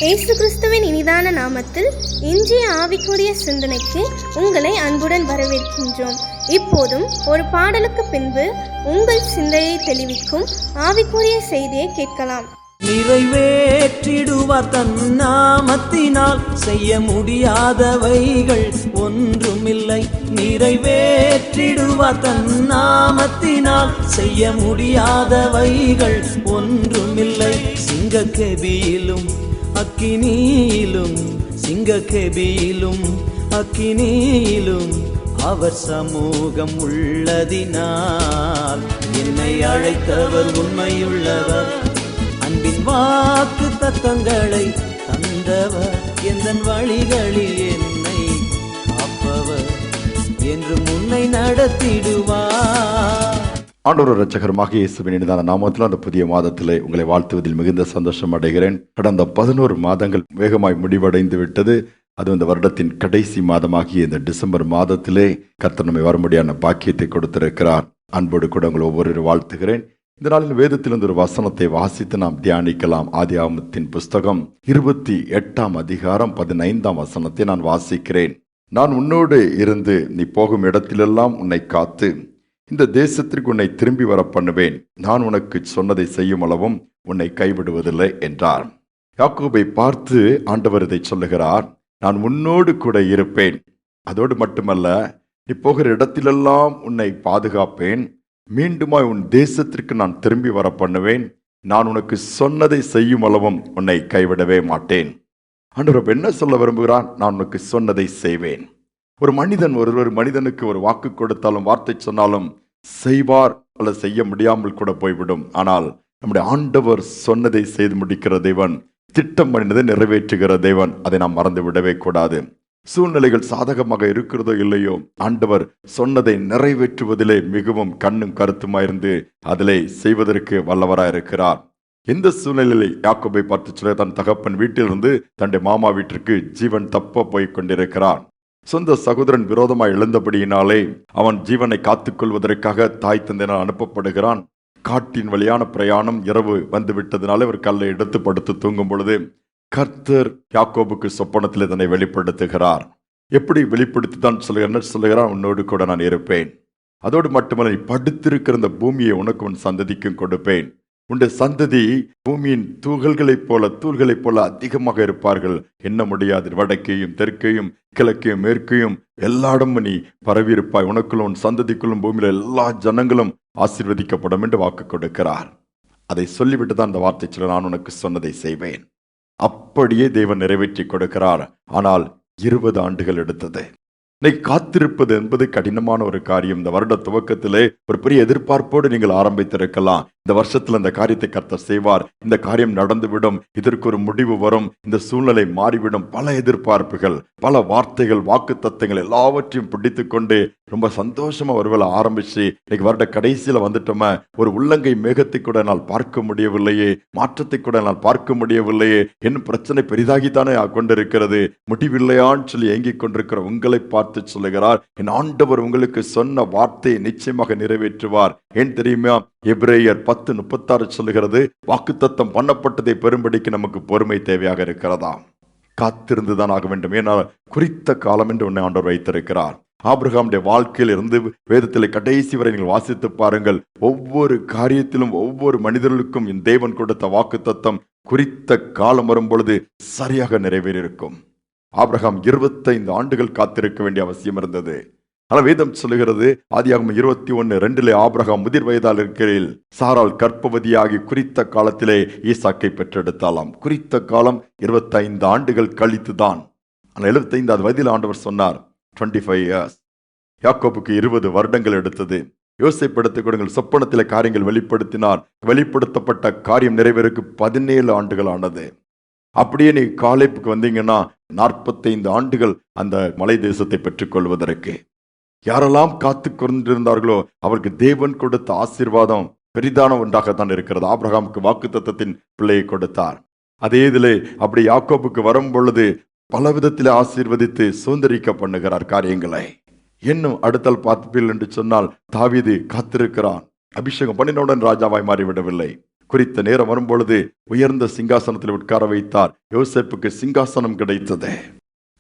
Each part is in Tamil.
இயேசு கிறிஸ்துவின் இனிதான நாமத்தில் இன்றைய ஆவிக்குரிய சிந்தனைக்கு உங்களை அன்புடன் வரவேற்கின்றோம். இப்போதும் ஒரு பாடலுக்கு பின்பு உங்கள் சிந்தையை தெளிவிக்கும் ஆவிக்குரிய செய்தியை கேட்கலாம். நிறைவேற்றிடுவார் தன் நாமத்தினால், செய்ய முடியாதவைகள் ஒன்றுமில்லை. நிறைவேற்றிடுவார் தன் நாமத்தினால், செய்ய முடியாதவைகள் ஒன்றுமில்லை. சிங்கக்கெபியிலும் அக்கினியிலும், சிங்கக்கெபியிலும் அக்கினியிலும் அவர் சமூகம் உள்ளதினால், என்னை அழைத்தவர் உண்மையுள்ளவர், அன்பின் வாக்கு தத்தங்களை தந்தவர், எந்தன் வழிகளில் என்னை காப்பவர், என்று முன்னை நடத்திடுவார். ஆண்டவர் இரட்சகருமாக இயேசுவின் இனிதான நாமத்தில் அந்த புதிய மாதத்திலே உங்களை வாழ்த்துவதில் மிகுந்த சந்தோஷம் அடைகிறேன். கடந்த 11 மாதங்கள் வேகமாய் முடிவடைந்து விட்டது. அது இந்த வருடத்தின் கடைசி மாதமாகிய இந்த டிசம்பர் மாதத்திலே கர்த்தர் நம்மை வரும்படியான பாக்கியத்தை கொடுத்திருக்கிறார். அன்போடு கூட உங்களை ஒவ்வொரு வாழ்த்துகிறேன். இந்த நாளில் வேதத்திலிருந்து ஒரு வசனத்தை வாசித்து நாம் தியானிக்கலாம். ஆதியாகமத்தின் புஸ்தகம் 28 அதிகாரம் 15 வசனத்தை நான் வாசிக்கிறேன். நான் உன்னோடு இருந்து நீ போகும் இடத்திலெல்லாம் உன்னை காத்து இந்த தேசத்திற்கு உன்னை திரும்பி வர பண்ணுவேன். நான் உனக்கு சொன்னதை செய்யும் அளவும் உன்னை கைவிடுவதில்லை என்றார். யாக்கோபை பார்த்து ஆண்டவர் இதை சொல்லுகிறார், நான் உன்னோடு கூட இருப்பேன். அதோடு மட்டுமல்ல, நீ போகிற இடத்திலெல்லாம் உன்னை பாதுகாப்பேன். மீண்டுமாய் உன் தேசத்திற்கு நான் திரும்பி வர பண்ணுவேன். நான் உனக்கு சொன்னதை செய்யும் அளவும் உன்னை கைவிடவே மாட்டேன். ஆண்டவர் என்ன சொல்ல விரும்புகிறான்? நான் உனக்கு சொன்னதை செய்வேன். ஒரு மனிதனுக்கு ஒரு வாக்கு கொடுத்தாலும் வார்த்தை சொன்னாலும் செய்வார் அல்லது செய்ய முடியாமல் கூட போய்விடும். ஆனால் நம்முடைய ஆண்டவர் சொன்னதை செய்து முடிக்கிற தேவன், திட்டம் பண்ணினதை நிறைவேற்றுகிற தேவன். அதை நாம் மறந்து விடவே கூடாது. சூழ்நிலைகள் சாதகமாக இருக்கிறதோ இல்லையோ, ஆண்டவர் சொன்னதை நிறைவேற்றுவதிலே மிகவும் கண்ணும் கருத்துமாயிருந்து அதிலே செய்வதற்கு வல்லவராயிருக்கிறார். இந்த சூழ்நிலையில் யாக்கோபை பார்த்து சொல்ல, தன் தகப்பன் வீட்டிலிருந்து தன்னுடைய மாமா வீட்டிற்கு ஜீவன் தப்ப போய் கொண்டிருக்கிறார். சொந்த சகோதரன் விரோதமாய் எழுந்தபடியினாலே அவன் ஜீவனை காத்துக்கொள்வதற்காக தாய் தந்தையினால் அனுப்பப்படுகிறான். காட்டின் வழியான பிரயாணம், இரவு வந்து விட்டதுனால ஒரு கல்லை எடுத்து படுத்து தூங்கும் பொழுது கர்த்தர் யாக்கோபுக்கு சொப்பனத்தில் தன்னை வெளிப்படுத்துகிறார். எப்படி வெளிப்படுத்தி தான் சொல்லுகிறான், உன்னோடு கூட நான் இருப்பேன். அதோடு மட்டுமல்ல, நீ படுத்திருக்கிற இந்த பூமியை உனக்கு உன் சந்ததிக்கும் கொடுப்பேன். உன்னுடைய சந்ததி பூமியின் தூள்களைப் போல அதிகமாக இருப்பார்கள். எண்ண முடியாது. வடக்கையும் தெற்கையும் கிழக்கையும் மேற்கையும் எல்லா இடமும் நீ பரவி இருப்பாய். உனக்குள்ளும் உன் சந்ததிக்குள்ளும் பூமியில எல்லா ஜனங்களும் ஆசீர்வதிக்கப்படும் என்று வாக்கு கொடுக்கிறார். அதை சொல்லிவிட்டு தான் அந்த வார்த்தை சொல்ல, நான் உனக்கு சொன்னதை செய்வேன். அப்படியே தேவன் நிறைவேற்றி கொடுக்கிறார். ஆனால் 20 ஆண்டுகள் எடுத்தது. இன்னைக்கு காத்திருப்பது என்பது கடினமான ஒரு காரியம். இந்த வருட துவக்கத்திலே ஒரு பெரிய எதிர்பார்ப்போடு நீங்கள் ஆரம்பித்திருக்கலாம். இந்த வருஷத்துல இந்த காரியத்தை கர்த்தர் செய்வார், இந்த காரியம் நடந்துவிடும், இதற்கு ஒரு முடிவு வரும், இந்த சூழ்நிலை மாறிவிடும். பல எதிர்பார்ப்புகள், பல வார்த்தைகள், வாக்கு தத்தங்கள் எல்லாவற்றையும் பிடித்து கொண்டு ரொம்ப சந்தோஷமா ஒருவேளை ஆரம்பிச்சு இன்னைக்கு வருட கடைசியில வந்துட்டோமே, ஒரு உள்ளங்கை மேகத்தை கூட என்னால் பார்க்க முடியவில்லையே, மாற்றத்தை கூட என்னால் பார்க்க முடியவில்லையே, இன்னும் பிரச்சனை பெரிதாகித்தானே கொண்டிருக்கிறது, முடிவில்லையான்னு சொல்லி ஏங்கிக் கொண்டிருக்கிற உங்களை பார்த்து சொல்லுகிறார், என் ஆண்டவர் உங்களுக்கு சொன்ன வார்த்தையை நிச்சயமாக நிறைவேற்றுவார். ஏன் தெரியுமா? எபிரேயர் 10:36 சொல்லுகிறது, வாக்குத்தத்தம் பண்ணப்பட்டதை பெறும்படிக்கு நமக்கு பொறுமை தேவையாக இருக்கிறதா? காத்திருந்துதான் ஆக வேண்டும். ஏனால் குறித்த காலம் என்று உன்னை ஆண்டவர் வைத்திருக்கிறார். ஆபிரகாமுடைய வாழ்க்கையில் இருந்து வேதத்தில் கடைசி வரை நீங்கள் வாசித்து பாருங்கள். ஒவ்வொரு காரியத்திலும் ஒவ்வொரு மனிதர்களுக்கும் என் தேவன் கொடுத்த வாக்குத்தத்தம் குறித்த காலம் வரும் பொழுது சரியாக நிறைவேறியிருக்கும். ஆபிரகாம் 25 ஆண்டுகள் காத்திருக்க வேண்டிய அவசியம் இருந்தது. ஆனால் வேதம் சொல்லுகிறது, ஆதியாகமம் 21:2 ஆபிரகாம் முதிர் வயதால் இருக்கிறேன், சாரால் கர்ப்பவதியாகி குறித்த காலத்திலே ஈசாக்கை பெற்றெடுத்தாலாம். குறித்த காலம் 25 ஆண்டுகள் கழித்துதான். ஆனால் 75வது வயதில் ஆண்டவர் சொன்னார் 25 years. யாக்கோபுக்கு 20 வருடங்கள் எடுத்தது. யோசிப்படுத்திக் கொடுங்கள். சொப்பனத்திலே காரியங்கள் வெளிப்படுத்தினார். வெளிப்படுத்தப்பட்ட காரியம் நிறைவேறக்கு 17 ஆண்டுகள் ஆனது. அப்படியே நீ காலேப்புக்கு வந்தீங்கன்னா 45 ஆண்டுகள் அந்த மலை தேசத்தை பெற்றுக் கொள்வதற்கு. யாரெல்லாம் காத்து கொண்டிருந்தார்களோ அவருக்கு தேவன் கொடுத்த ஆசீர்வாதம் பெரிதான ஒன்றாகத்தான் இருக்கிறது. ஆபிரகாமுக்கு வாக்கு தத்தத்தின் பிள்ளையை கொடுத்தார். அதே இதிலே அப்படி யாக்கோபுக்கு வரும் பொழுது பல விதத்தில் ஆசீர்வதித்து சுதந்திரிக்க பண்ணுகிறார் காரியங்களை. இன்னும் அடுத்தல் பார்ப்பீர்கள் என்று சொன்னால், தாவீது காத்திருக்கிறான். அபிஷேகம் பண்ணினவுடன் ராஜாவாய் மாறிவிடவில்லை. குறித்த நேரம் வரும்பொழுது உயர்ந்த சிங்காசனத்தில் உட்கார வைத்தார். யோசேப்புக்கு சிங்காசனம் கிடைத்தது,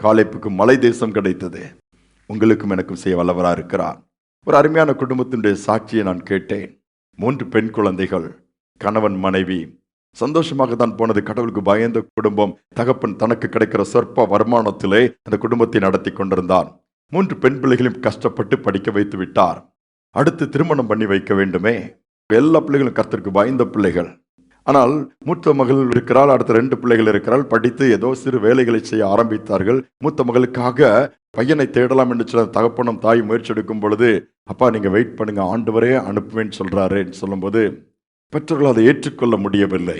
காலேப்புக்கு மலை தேசம் கிடைத்தது. உங்களுக்கும் எனக்கும் செய்ய வல்லவரா இருக்கிறார். ஒரு அருமையான குடும்பத்தினுடைய சாட்சியை நான் கேட்டேன். 3 பெண் குழந்தைகள், கணவன் மனைவி, சந்தோஷமாக தான் போனது. கடவுளுக்கு பயந்த குடும்பம். தகப்பன் தனக்கு கிடைக்கிற சொற்ப வருமானத்திலே அந்த குடும்பத்தை நடத்தி கொண்டிருந்தார். 3 பெண் பிள்ளைகளையும் கஷ்டப்பட்டு படிக்க வைத்து விட்டார். அடுத்து திருமணம் பண்ணி வைக்க வேண்டுமே. எல்லா பிள்ளைகளும் கர்த்தருக்கு பயந்த பிள்ளைகள். ஆனால் மூத்த மகள் இருக்கிறாள், அடுத்த 2 பிள்ளைகள் இருக்கிறாள். படித்து ஏதோ சிறு வேலைகளை செய்ய ஆரம்பித்தார்கள். மூத்த மகளுக்காக பையனை தேடலாம் என்று சொல்ல தகப்பனும் தாய் முயற்சி எடுக்கும் பொழுது, அப்பா நீங்க வெயிட் பண்ணுங்க, ஆண்டவரே அனுப்புவேன்னு சொல்றாரு சொல்லும்போது பெற்றோர்கள் அதை ஏற்றுக்கொள்ள முடியவில்லை.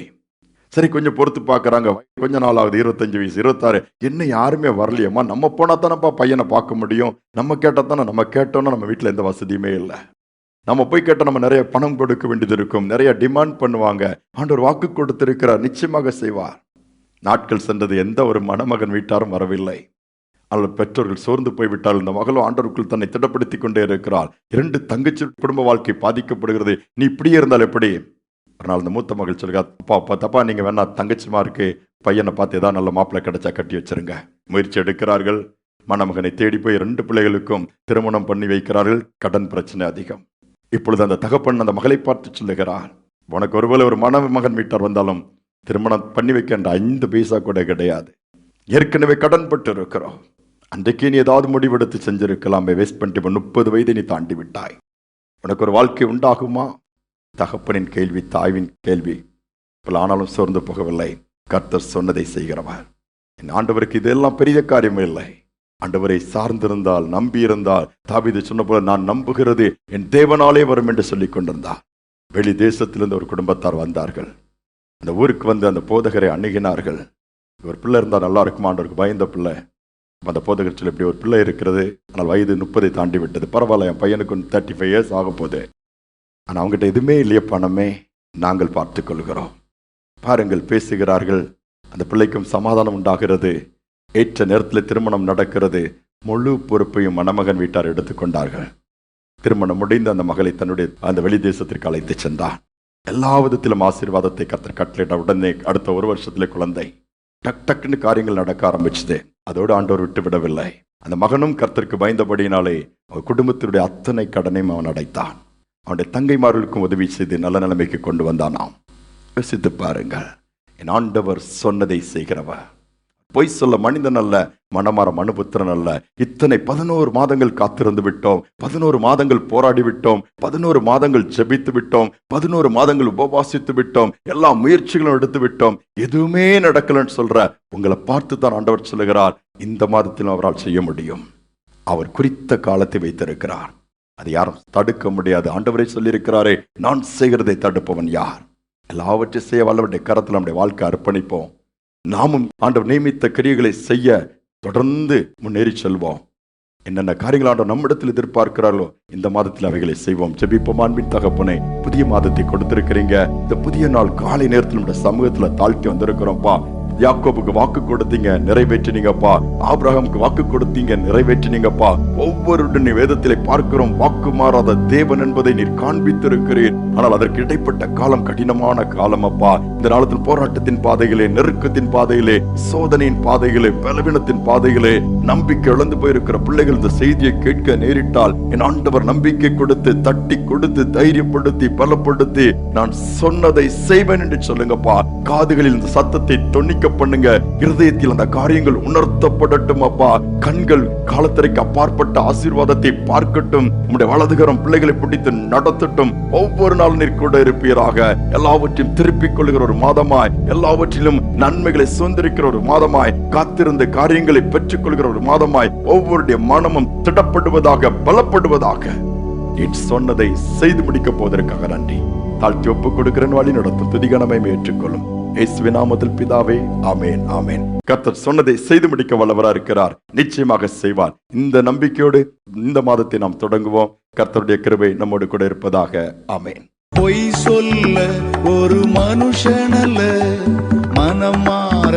சரி கொஞ்சம் பொறுத்து பார்க்குறாங்க. கொஞ்ச நாள் ஆகுது, 25 வயசு, 26. என்ன யாருமே வரலையம்மா, நம்ம போனால் தானேப்பா பையனை பார்க்க முடியும், நம்ம கேட்டால் தானே, நம்ம கேட்டோன்னா நம்ம வீட்டில் எந்த வசதியுமே இல்லை, நம்ம போய் கேட்டால் நம்ம நிறைய பணம் கொடுக்க வேண்டியது இருக்கும், நிறைய டிமாண்ட் பண்ணுவாங்க. ஆண்டவர் வாக்கு கொடுத்திருக்கிறார், நிச்சயமாக செய்வார். நாட்கள் சென்றது, எந்த ஒரு மணமகன் வீட்டாரும் வரவில்லை. ஆனால் பெற்றோர்கள் சோர்ந்து போய்விட்டால் இந்த மகளும் ஆண்டவருக்குள் தன்னை திடப்படுத்தி கொண்டே இருக்கிறாள். 2 தங்கச்சி குடும்ப வாழ்க்கை பாதிக்கப்படுகிறது. நீ இப்படியே இருந்தால் எப்படி? ஒரு நாள் இந்த மூத்த மகள் சொல்லுங்க, அப்பா தப்பா நீங்க வேணா தங்கச்சிமா இருக்கு, பையனை பார்த்து ஏதாவது நல்ல மாப்பிள்ளை கிடைச்சா கட்டி வச்சிருங்க. முயற்சி எடுக்கிறார்கள். மணமகனை தேடி போய் 2 பிள்ளைகளுக்கும் திருமணம் பண்ணி வைக்கிறார்கள். கடன் பிரச்சனை அதிகம். இப்பொழுது அந்த தகப்பன் அந்த மகளை பார்த்து சொல்லுகிறார், உனக்கு ஒருவேளை ஒரு மணமகன் வீட்டார் வந்தாலும் திருமணம் பண்ணி வைக்கின்ற 5 பைசா கூட கிடையாது, ஏற்கனவே கடன் பட்டு இருக்கிறோம். அன்றைக்கு நீ ஏதாவது முடிவெடுத்து செஞ்சிருக்கலாமே, வேஸ்ட் பண்ணிட்டு 30 வயதை நீ தாண்டி விட்டாய், உனக்கு ஒரு வாழ்க்கை உண்டாகுமா? தகப்பனின் கேள்வி, தாய்வின் கேள்வி. இப்ப ஆனாலும் சோர்ந்து போகவில்லை. கர்த்தர் சொன்னதை செய்கிறவர். என் ஆண்டவருக்கு இதெல்லாம் பெரிய காரியமே இல்லை. ஆண்டவரை சார்ந்திருந்தால், நம்பியிருந்தால், தாவீது சொன்ன போல நான் நம்புகிறது என் தேவனாலே வரும் என்று சொல்லிக் கொண்டிருந்தார். வெளி தேசத்திலிருந்து ஒரு குடும்பத்தார் வந்தார்கள். அந்த ஊருக்கு வந்து அந்த போதகரை அணுகினார்கள். ஒரு பிள்ளை இருந்தால் நல்லா இருக்குமா, ஆண்டவருக்கு பயந்த பிள்ளை. அந்த போதகர் சொல்லி இப்படி ஒரு பிள்ளை இருக்கிறது, ஆனால் வயது 30 தாண்டி விட்டது, பரவாயில்ல, என் பையனுக்கு 35 இயர்ஸ் ஆக போகுது, ஆனால் அவங்ககிட்ட எதுவுமே இல்லையே பணமே, நாங்கள் பார்த்து கொள்கிறோம். பாருங்கள், பேசுகிறார்கள். அந்த பிள்ளைக்கும் சமாதானம் உண்டாகிறது. ஏற்ற நேரத்தில் திருமணம் நடக்கிறது. முழு பொறுப்பையும் மணமகன் வீட்டார் எடுத்துக்கொண்டார்கள். திருமணம் முடிந்து அந்த மகளை தன்னுடைய அந்த வெளி தேசத்திற்கு அழைத்து சென்றார். எல்லா விதத்திலும் ஆசீர்வாதத்தை கர்த்தர் கட்டளையிட்ட உடனே அடுத்த 1 வருஷத்திலே குழந்தை. டக்குன்னு காரியங்கள் நடக்க ஆரம்பிச்சது. அதோடு ஆண்டவர் விட்டு விடவில்லை. அந்த மகனும் கர்த்தருக்கு பயந்தபடியினாலே அவர் குடும்பத்தினுடைய அத்தனை கடனையும் அவன் அடைத்தான். அவனுடைய தங்கைமார்களுக்கும் உதவி செய்து நல்ல நிலைமைக்கு கொண்டு வந்தானாம். யோசித்து பாருங்கள், என் ஆண்டவர் சொன்னதை செய்கிறவர். பொய் சொல்ல மனிதன் அல்ல, மனமாற மனுபுத்திரன் அல்ல. இத்தனை 11 மாதங்கள் காத்திருந்து விட்டோம், 11 மாதங்கள் போராடி விட்டோம், 11 மாதங்கள் ஜெபித்து விட்டோம், 11 மாதங்கள் உபவாசித்து விட்டோம், எல்லா முயற்சிகளும் எடுத்து விட்டோம், எதுவுமே நடக்கலன்னு சொல்ற உங்களை பார்த்து தான் ஆண்டவர் சொல்லுகிறார், இந்த மாதத்திலும் அவரால் செய்ய முடியும். அவர் குறித்த காலத்தை வைத்திருக்கிறார். அது யாரும் தடுக்க முடியாது. ஆண்டவரே சொல்லியிருக்கிறாரே, நான் செய்கிறதை தடுப்பவன் யார்? எல்லாவற்றையும் செய்ய வல்லவருடைய கரத்தில் நம்முடைய வாழ்க்கை அர்ப்பணிப்போம். நாமும் ஆண்டவர் நியமித்த கிரியைகளை செய்ய தொடர்ந்து முன்னேறி செல்வோம். என்னென்ன காரியங்கள் ஆண்டவர் நம்மிடத்தில் எதிர்பார்க்கிறார்களோ இந்த மாதத்தில் அவைகளை செய்வோம். ஜெபிப்போம். அன்பின் தகப்பனே, புதிய மாதத்தை கொடுத்திருக்கிறீங்க. இந்த புதிய நாள் காலை நேரத்தில் நம்முடைய சமூகத்துல தாழ்த்தி வந்திருக்கிறோம்ப்பா. யாக்கோபுக்கு வாக்கு கொடுத்தீங்க, நிறைவேற்றினீங்கப்பா. ஆபிரகாமுக்கு வாக்கு கொடுத்தீங்க, நிறைவேற்றினீங்கப்பா. ஒவ்வொருடைய வேதத்திலே பார்க்கிறோம், வாக்கு மாறாத தேவன் என்பதை நீர் காண்பித்திருக்கிறீர். ஆனால் அதற்கு இடைப்பட்ட காலம் கடினமான காலம் அப்பா. இந்த நாளத்தில் போராட்டத்தின் பாதைகளே, நெருக்கத்தின் பாதைகளே, சோதனையின் பாதைகளே, பலவீனத்தின் பாதைகளே நம்பிக்கை இழந்து போயிருக்கிற பிள்ளைகள் இந்த செய்தியை கேட்க நேரிட்டால் என் ஆண்டவர் நம்பிக்கை கொடுத்து, தட்டி கொடுத்து, தைரியப்படுத்தி, பலப்படுத்தி நான் சொன்னதை செய்வேன் என்று சொல்லுங்கப்பா. காதுகளில் இந்த சத்தத்தை தொன்னிக்க பண்ணுங்க. இருதயத்தில் அந்த காரியங்கள் உணர்த்தப்படட்டும் அப்பா. கண்கள் காலத்திற்கு அப்பாற்பட்ட ஆசீர்வாதத்தை பார்க்கட்டும். உம்முடைய வலதுகரம் பிள்ளைகளை பிடித்து நடத்தட்டும். ஒவ்வொரு நாளும் நீர் கூட இருப்பீராக. எல்லாவற்றையும் திருப்பிக் கொள்கிற ஒரு மாதமாய், எல்லாவற்றிலும் நன்மைகளை சுதந்திரிக்கிற ஒரு மாதமாய், காத்திருந்த காரியங்களை பெற்றுக் கொள்கிற ஒரு மாதமாய் ஒவ்வொருடைய மனமும் திடப்படுவதாக, பலப்படுவதாக. நீ சொன்னதை செய்து முடிக்க போவதற்காக நன்றி. தாழ்த்தி ஒப்புக் கொடுக்கிறேன். வழி நடத்தும் துதிகனமை ஏற்றுக்கொள்ளும் இயேசுவின் நாமத்தில் பிதாவே, ஆமென், ஆமென். கர்த்தர் சொன்னதை செய்து முடிக்க வல்லவராக இருக்கிறார். நிச்சயமாக செய்வார். இந்த நம்பிக்கையோடு இந்த மாதத்தை நாம் தொடங்குவோம். கர்த்தருடைய கிருபை நம்மோடு கூட இருப்பதாக. ஆமென். பொய் சொல்ல ஒரு மனுஷனல்ல, மனம் மாற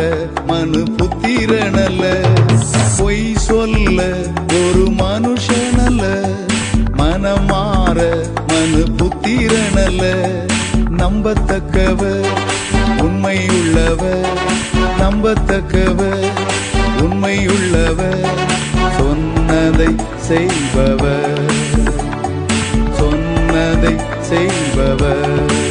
மனு புத்திரனல்ல. பொய் சொல்ல ஒரு மனுஷனல்ல, மனம் மாற மனு புத்திரனல்ல. நம்பத்தக்கவர் உண்மையுள்ளவர், நம்பத்தக்கவர் உண்மையுள்ளவர், சொன்னதை செய்பவர், சொன்னதை செய்பவர்.